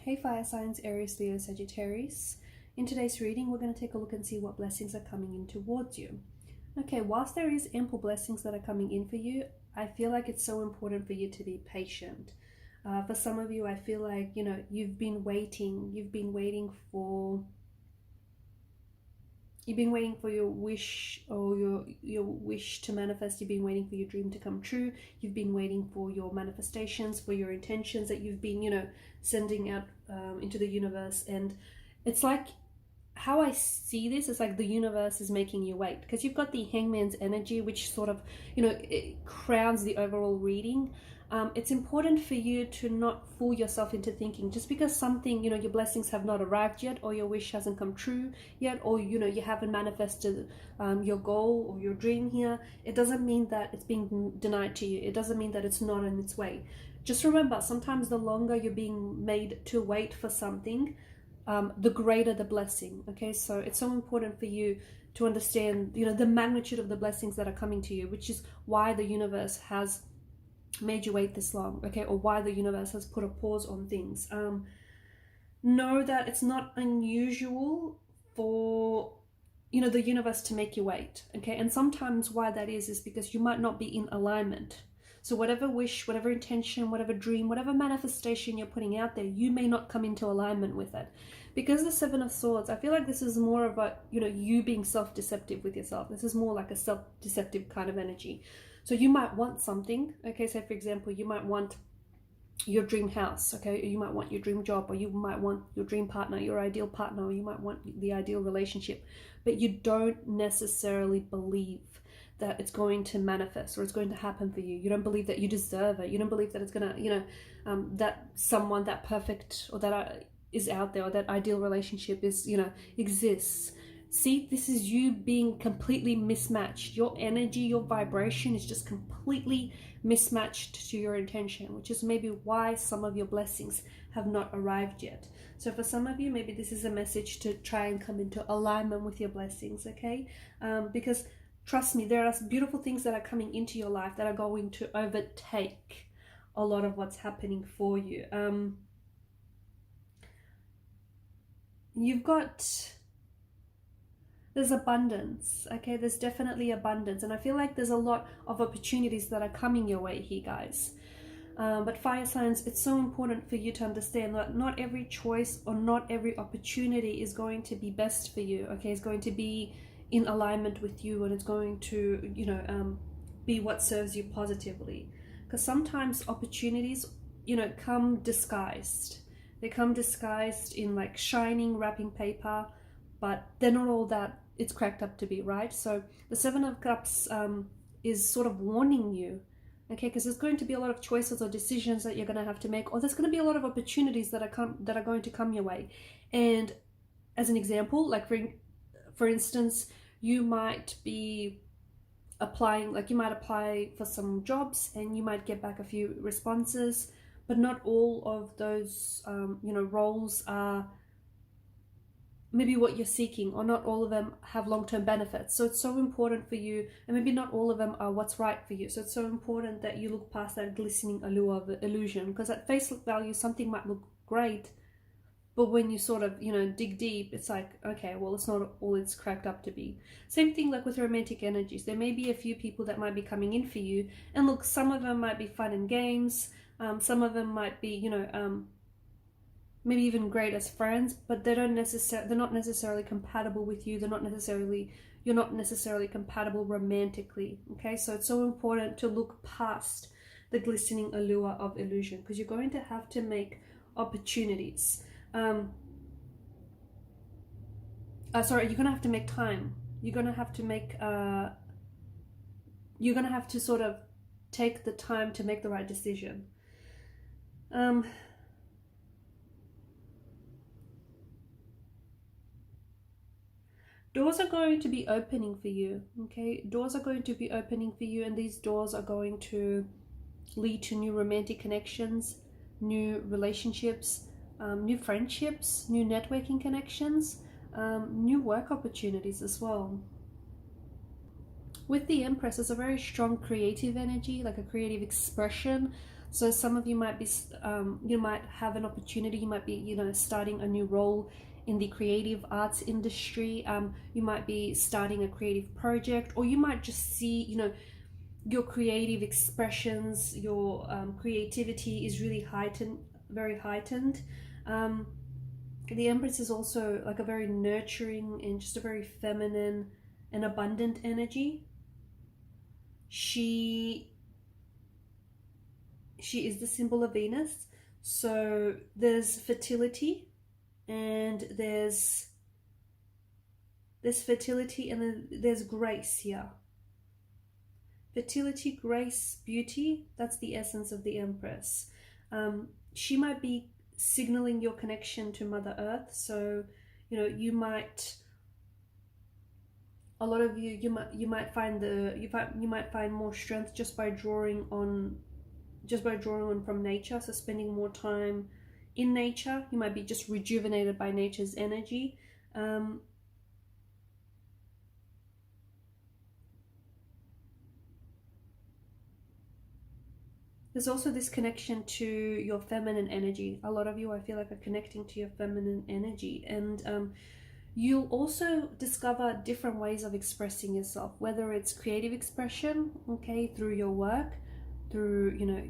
Hey fire signs, Aries, Leo, Sagittarius. In today's reading, we're going to take a look and see what blessings are coming in towards you. Okay, whilst there is ample blessings that are coming in for you, I feel like it's so important for you to be patient. For some of you, I feel like, you've been waiting for your wish, or your wish to manifest. You've been waiting for your dream to come true. You've been waiting for your manifestations, for your intentions that you've been, sending out into the universe. And it's like, how I see this is like the universe is making you wait, because you've got the Hangman's energy, which sort of, it crowns the overall reading. It's important for you to not fool yourself into thinking just because something, your blessings have not arrived yet, or your wish hasn't come true yet, or, you haven't manifested your goal or your dream here. It doesn't mean that it's being denied to you. It doesn't mean that it's not on its way. Just remember, sometimes the longer you're being made to wait for something, the greater the blessing. Okay, so it's so important for you to understand, the magnitude of the blessings that are coming to you, which is why the universe has made you wait this long, okay, or why the universe has put a pause on things. Know that it's not unusual for the universe to make you wait, okay? And sometimes why that is because you might not be in alignment. So whatever wish, whatever intention, whatever dream, whatever manifestation you're putting out there, you may not come into alignment with it. Because the Seven of Swords, I feel like this is more about, you being self-deceptive with yourself. This is more like a self-deceptive kind of energy. So you might want something, okay? So for example, you might want your dream house, okay? Or you might want your dream job, or you might want your dream partner, your ideal partner, or you might want the ideal relationship, but you don't necessarily believe that it's going to manifest or it's going to happen for you. You don't believe that you deserve it. You don't believe that it's gonna, that someone, that perfect, or that is out there, or that ideal relationship is, exists. See, this is you being completely mismatched. Your energy, your vibration is just completely mismatched to your intention, which is maybe why some of your blessings have not arrived yet. So for some of you, maybe this is a message to try and come into alignment with your blessings, okay? Because trust me, there are beautiful things that are coming into your life that are going to overtake a lot of what's happening for you. There's abundance, okay? There's definitely abundance. And I feel like there's a lot of opportunities that are coming your way here, guys. But fire signs, it's so important for you to understand that not every choice or not every opportunity is going to be best for you, okay? It's going to be in alignment with you, and it's going to, be what serves you positively. Because sometimes opportunities, come disguised. They come disguised in like shining wrapping paper, but they're not all that it's cracked up to be, right? So the Seven of Cups is sort of warning you, okay? Because there's going to be a lot of choices or decisions that you're going to have to make, or there's going to be a lot of opportunities that are going to come your way. And as an example, like for instance, you might be applying, like you might apply for some jobs and you might get back a few responses, but not all of those roles are maybe what you're seeking, or not all of them have long-term benefits. So it's so important for you, and maybe not all of them are what's right for you. So it's so important that you look past that glistening allure of illusion, because at face value something might look great, but when you sort of dig deep, it's like, okay, well, it's not all it's cracked up to be. Same thing like with romantic energies. There may be a few people that might be coming in for you, and look, some of them might be fun and games, some of them might be maybe even great as friends, but they're not necessarily compatible with you. You're not necessarily compatible romantically, okay? So it's so important to look past the glistening allure of illusion, because you're going to have to make opportunities. You're gonna have to make time. You're gonna have to sort of take the time to make the right decision. Doors are going to be opening for you, okay? Doors are going to be opening for you, and these doors are going to lead to new romantic connections, new relationships, new friendships, new networking connections, new work opportunities as well. With the Empress, it's a very strong creative energy, like a creative expression. So some of you might be, you might have an opportunity, you might be, you know, starting a new role in the creative arts industry. You might be starting a creative project, or you might just see, you know, your creative expressions, your creativity is really heightened, very heightened. The Empress is also like a very nurturing and just a very feminine and abundant energy. She is the symbol of Venus. So there's fertility, and there's fertility, and then there's grace here. Fertility, grace, beauty, that's the essence of the Empress. She might be signaling your connection to Mother Earth. So, you know, you might, a lot of you might find more strength just by drawing on from nature. So spending more time in nature, you might be just rejuvenated by nature's energy. There's also this connection to your feminine energy. A lot of you, I feel like, are connecting to your feminine energy, and you'll also discover different ways of expressing yourself, whether it's creative expression, okay, through your work, through, you know,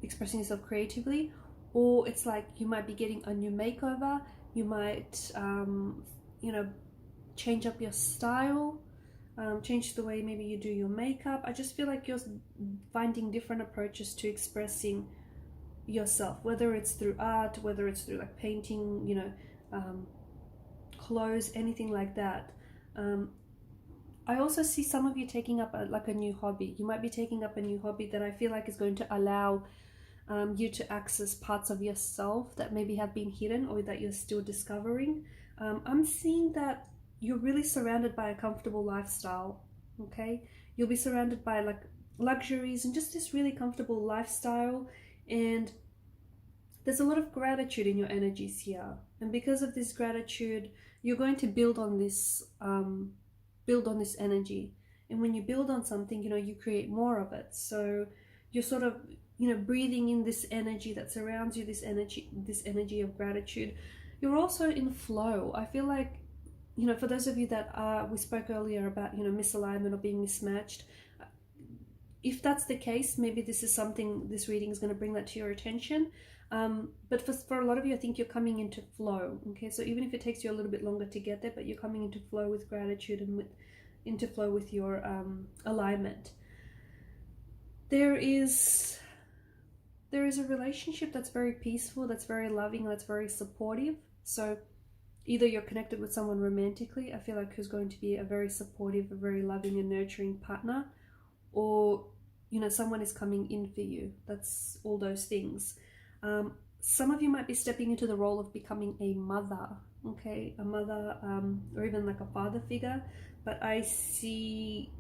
expressing yourself creatively, or it's like you might be getting a new makeover, you might, you know, change up your style, change the way maybe you do your makeup. I just feel like you're finding different approaches to expressing yourself, whether it's through art, whether it's through like painting, you know, clothes, anything like that. I also see some of you taking up like a new hobby. You might be taking up a new hobby that I feel like is going to allow you to access parts of yourself that maybe have been hidden or that you're still discovering. I'm seeing that you're really surrounded by a comfortable lifestyle, okay? You'll be surrounded by like luxuries and just this really comfortable lifestyle, and there's a lot of gratitude in your energies here. And because of this gratitude, you're going to build on this energy. And when you build on something, you know, you create more of it. So you're sort of, you know, breathing in this energy that surrounds you, this energy of gratitude. You're also in flow. I feel like, you know, for those of you that are, we spoke earlier about, you know, misalignment or being mismatched. If that's the case, maybe this is something, this reading is going to bring that to your attention. But for a lot of you, I think you're coming into flow. Okay, so even if it takes you a little bit longer to get there, but you're coming into flow with gratitude and into flow with your alignment. There is a relationship that's very peaceful, that's very loving, that's very supportive. So either you're connected with someone romantically, I feel like, who's going to be a very supportive, a very loving and nurturing partner, or, you know, someone is coming in for you. That's all those things. Some of you might be stepping into the role of becoming a mother, okay, a mother, or even like a father figure. But I see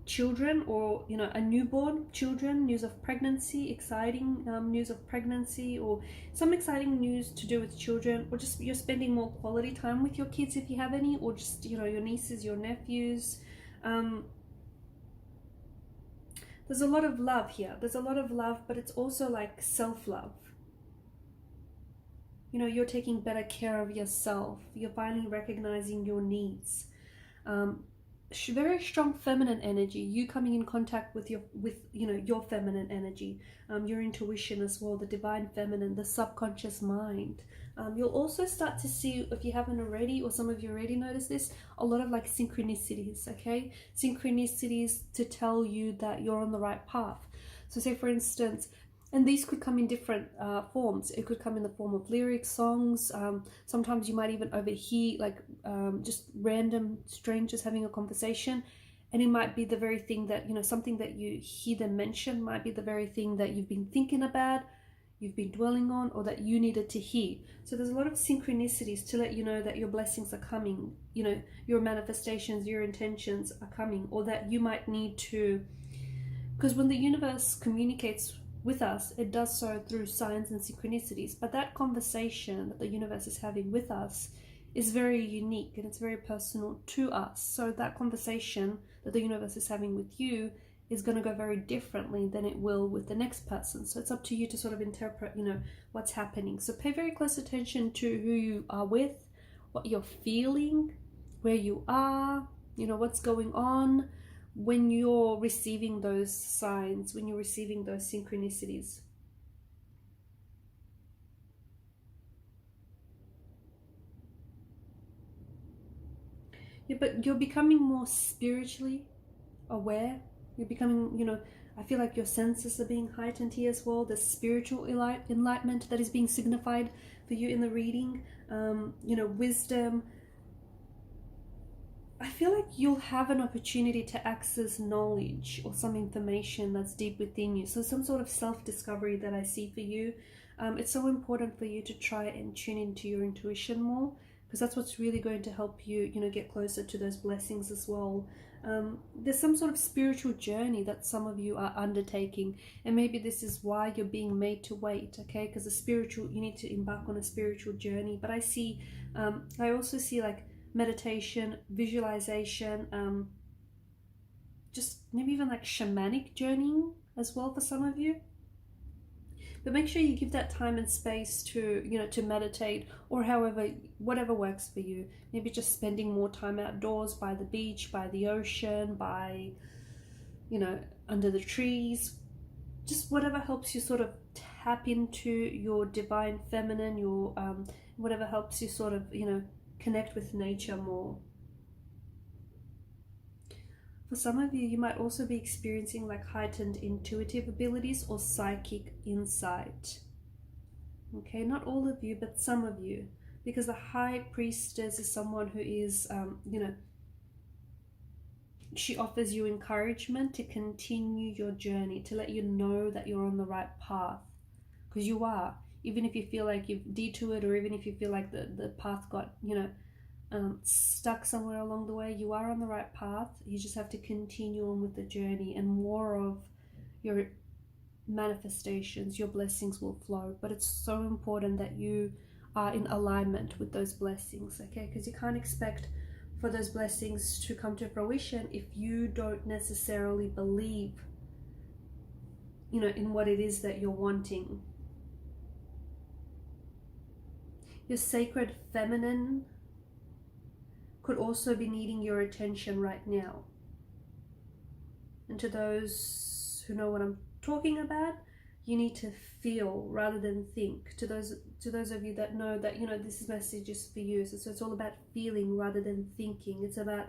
children, or, you know, a newborn children, news of pregnancy, exciting news of pregnancy, or some exciting news to do with children, or just you're spending more quality time with your kids if you have any, or just, you know, your nieces, your nephews. There's a lot of love here. There's a lot of love, but it's also like self-love. You know, you're taking better care of yourself. You're finally recognizing your needs. Very strong feminine energy. You coming in contact with you know, your feminine energy, your intuition as well, the divine feminine, the subconscious mind. You'll also start to see, if you haven't already, or some of you already noticed this, a lot of like synchronicities, okay? Synchronicities to tell you that you're on the right path. So say, for instance, and these could come in different forms. It could come in the form of lyrics, songs. Sometimes you might even overhear like just random strangers having a conversation. And it might be the very thing that, you know, something that you hear them mention might be the very thing that you've been thinking about, you've been dwelling on, or that you needed to hear. So there's a lot of synchronicities to let you know that your blessings are coming, you know, your manifestations, your intentions are coming, or that you might need to, because when the universe communicates with us, it does so through signs and synchronicities. But that conversation that the universe is having with us is very unique and it's very personal to us. So that conversation that the universe is having with you is going to go very differently than it will with the next person. So it's up to you to sort of interpret, you know, what's happening. So pay very close attention to who you are with, what you're feeling, where you are, you know, what's going on when you're receiving those signs, when you're receiving those synchronicities. Yeah, but you're becoming more spiritually aware. You're becoming, you know, I feel like your senses are being heightened here as well. There's spiritual enlightenment that is being signified for you in the reading. You know, wisdom. I feel like you'll have an opportunity to access knowledge or some information that's deep within you. So some sort of self-discovery that I see for you. It's so important for you to try and tune into your intuition more, because that's what's really going to help you, you know, get closer to those blessings as well. There's some sort of spiritual journey that some of you are undertaking, and maybe this is why you're being made to wait, okay? Because you need to embark on a spiritual journey. But I also see like meditation, visualization, just maybe even like shamanic journeying as well for some of you. But make sure you give that time and space to, you know, to meditate, or whatever works for you. Maybe just spending more time outdoors, by the beach, by the ocean, by, you know, under the trees. Just whatever helps you sort of tap into your divine feminine, your whatever helps you sort of, you know, connect with nature more. For some of you, you might also be experiencing like heightened intuitive abilities or psychic insight. Okay, not all of you, but some of you. Because the High Priestess is someone who is, you know, she offers you encouragement to continue your journey, to let you know that you're on the right path. Because you are. Even if you feel like you've detoured, or even if you feel like the path got, you know, stuck somewhere along the way, you are on the right path. You just have to continue on with the journey, and more of your manifestations, your blessings will flow. But it's so important that you are in alignment with those blessings, okay? Because you can't expect for those blessings to come to fruition if you don't necessarily believe, you know, in what it is that you're wanting. Your sacred feminine could also be needing your attention right now. And to those who know what I'm talking about, you need to feel rather than think. To those of you that know that, you know, this message is for you. So it's all about feeling rather than thinking. It's about,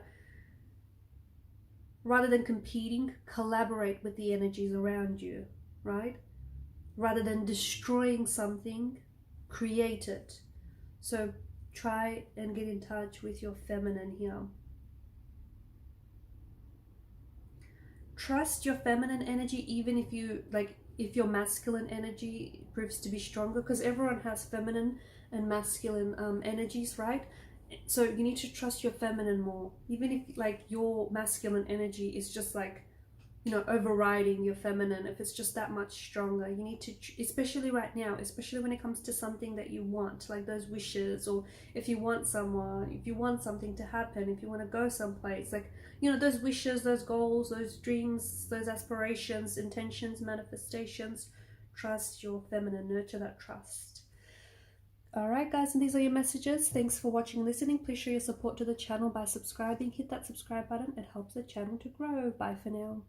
rather than competing, collaborate with the energies around you, right? Rather than destroying something, create it. So try and get in touch with your feminine here. Trust your feminine energy, even if your masculine energy proves to be stronger, because everyone has feminine and masculine energies, right? So you need to trust your feminine more, even if like your masculine energy is just like, you know, overriding your feminine. If it's just that much stronger, you need to, especially right now, especially when it comes to something that you want, like those wishes, or if you want someone, if you want something to happen, if you want to go someplace, like, you know, those wishes, those goals, those dreams, those aspirations, intentions, manifestations. Trust your feminine, nurture that trust. Alright guys, and these are your messages. Thanks for watching and listening. Please show your support to the channel by subscribing. Hit that subscribe button. It helps the channel to grow. Bye for now.